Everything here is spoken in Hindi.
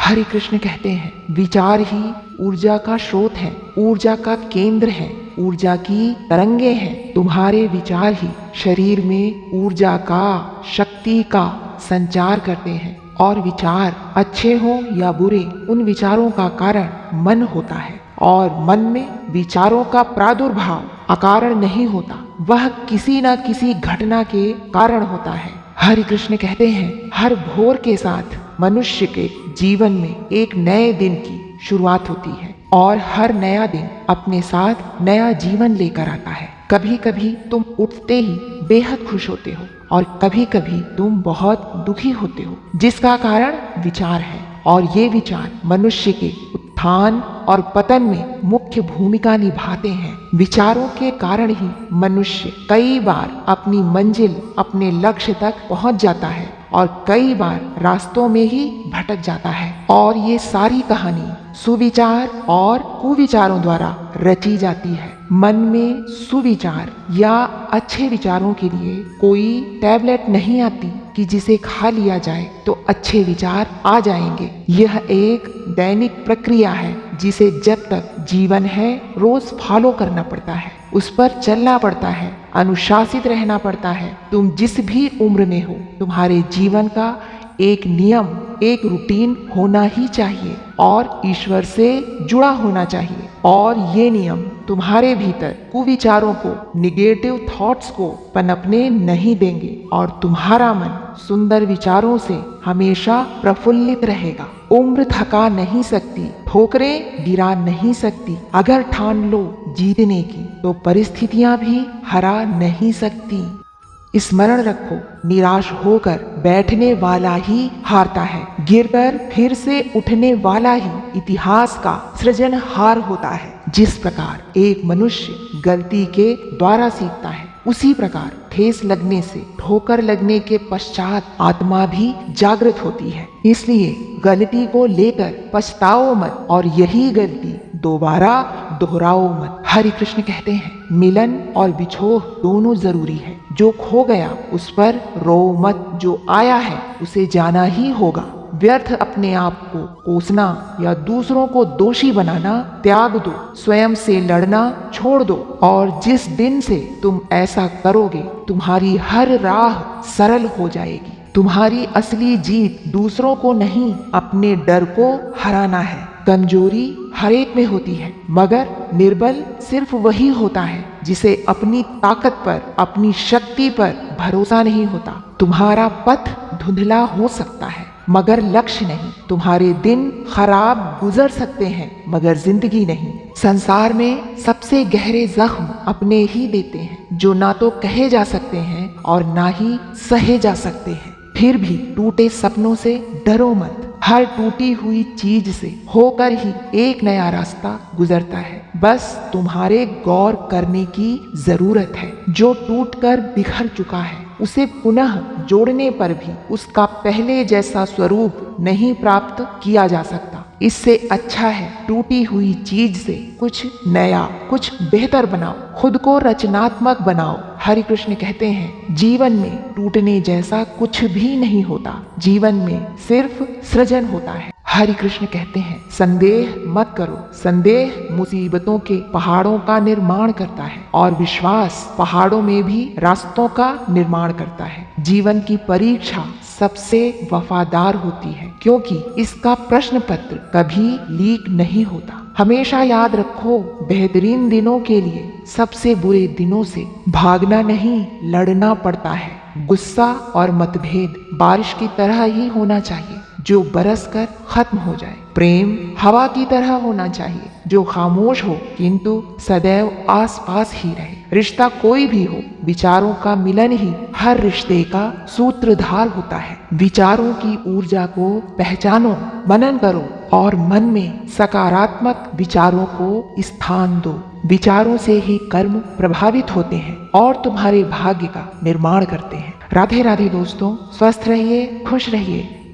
हरि कृष्ण कहते हैं, विचार ही ऊर्जा का स्रोत है, ऊर्जा का केंद्र है, ऊर्जा की तरंगे हैं। तुम्हारे विचार ही शरीर में ऊर्जा का, शक्ति का संचार करते हैं। और विचार अच्छे हो या बुरे, उन विचारों का कारण मन होता है। और मन में विचारों का प्रादुर्भाव अकारण नहीं होता, वह किसी न किसी घटना के कारण होता है। हरि कृष्ण कहते हैं, हर भोर के साथ मनुष्य के जीवन में एक नए दिन की शुरुआत होती है और हर नया दिन अपने साथ नया जीवन लेकर आता है। कभी कभी तुम उठते ही बेहद खुश होते हो और कभी कभी तुम बहुत दुखी होते हो, जिसका कारण विचार है। और ये विचार मनुष्य के उत्थान और पतन में मुख्य भूमिका निभाते हैं। विचारों के कारण ही मनुष्य कई बार अपनी मंजिल, अपने लक्ष्य तक पहुंच जाता है और कई बार रास्तों में ही भटक जाता है। और ये सारी कहानी सुविचार और कुविचारों द्वारा रची जाती है। मन में सुविचार या अच्छे विचारों के लिए कोई टैबलेट नहीं आती कि जिसे खा लिया जाए तो अच्छे विचार आ जाएंगे। यह एक दैनिक प्रक्रिया है जिसे जब तक जीवन है रोज फॉलो करना पड़ता है, उस पर चलना पड़ता है, अनुशासित रहना पड़ता है। तुम जिस भी उम्र में हो, तुम्हारे जीवन का एक नियम, एक रूटीन होना ही चाहिए और ईश्वर से जुड़ा होना चाहिए। और ये नियम तुम्हारे भीतर कुविचारों को, निगेटिव थॉट्स को पनपने नहीं देंगे और तुम्हारा मन सुंदर विचारों से हमेशा प्रफुल्लित रहेगा। उम्र थका नहीं सकती, ठोकरें गिरा नहीं सकती। अगर ठान लो जीतने की तो परिस्थितियां भी हरा नहीं सकती। स्मरण रखो, निराश होकर बैठने वाला ही हारता है, गिरकर फिर से उठने वाला ही इतिहास का सृजनहार होता है। जिस प्रकार एक मनुष्य गलती के द्वारा सीखता है, उसी प्रकार ठेस लगने से, ठोकर लगने के पश्चात आत्मा भी जागृत होती है। इसलिए गलती को लेकर पछताओ मत और यही गलती दोबारा दोहराओ मत। हरि कृष्ण कहते हैं, मिलन और बिछोह दोनों जरूरी है। जो खो गया उस पर रो मत, जो आया है उसे जाना ही होगा। व्यर्थ अपने आप को कोसना या दूसरों को दोषी बनाना त्याग दो, स्वयं से लड़ना छोड़ दो। और जिस दिन से तुम ऐसा करोगे, तुम्हारी हर राह सरल हो जाएगी। तुम्हारी असली जीत दूसरों को नहीं, अपने डर को हराना है। कमजोरी हर एक में होती है, मगर निर्बल सिर्फ वही होता है जिसे अपनी ताकत पर, अपनी शक्ति पर भरोसा नहीं होता। तुम्हारा पथ धुंधला हो सकता है मगर लक्ष्य नहीं। तुम्हारे दिन खराब गुजर सकते हैं मगर जिंदगी नहीं। संसार में सबसे गहरे जख्म अपने ही देते हैं, जो ना तो कहे जा सकते हैं और ना ही सहे जा सकते हैं। फिर भी टूटे सपनों से डरो मत। हर टूटी हुई चीज से होकर ही एक नया रास्ता गुजरता है। बस तुम्हारे गौर करने की जरूरत है। जो टूटकर बिखर चुका है, उसे पुनः जोड़ने पर भी उसका पहले जैसा स्वरूप नहीं प्राप्त किया जा सकता। इससे अच्छा है टूटी हुई चीज से कुछ नया, कुछ बेहतर बनाओ, खुद को रचनात्मक बनाओ। हरि कृष्ण कहते हैं, जीवन में टूटने जैसा कुछ भी नहीं होता, जीवन में सिर्फ सृजन होता है। हरि कृष्ण कहते हैं, संदेह मत करो। संदेह मुसीबतों के पहाड़ों का निर्माण करता है और विश्वास पहाड़ों में भी रास्तों का निर्माण करता है। जीवन की परीक्षा सबसे वफादार होती है, क्योंकि इसका प्रश्न पत्र कभी लीक नहीं होता। हमेशा याद रखो, बेहतरीन दिनों के लिए सबसे बुरे दिनों से भागना नहीं, लड़ना पड़ता है। गुस्सा और मतभेद बारिश की तरह ही होना चाहिए, जो बरस कर खत्म हो जाए। प्रेम हवा की तरह होना चाहिए, जो खामोश हो किंतु सदैव आसपास ही रहे। रिश्ता कोई भी हो, विचारों का मिलन ही हर रिश्ते का सूत्रधार होता है। विचारों की ऊर्जा को पहचानो, मनन करो और मन में सकारात्मक विचारों को स्थान दो। विचारों से ही कर्म प्रभावित होते हैं और तुम्हारे भाग्य का निर्माण करते हैं। राधे राधे दोस्तों, स्वस्थ रहिए, खुश रहिए।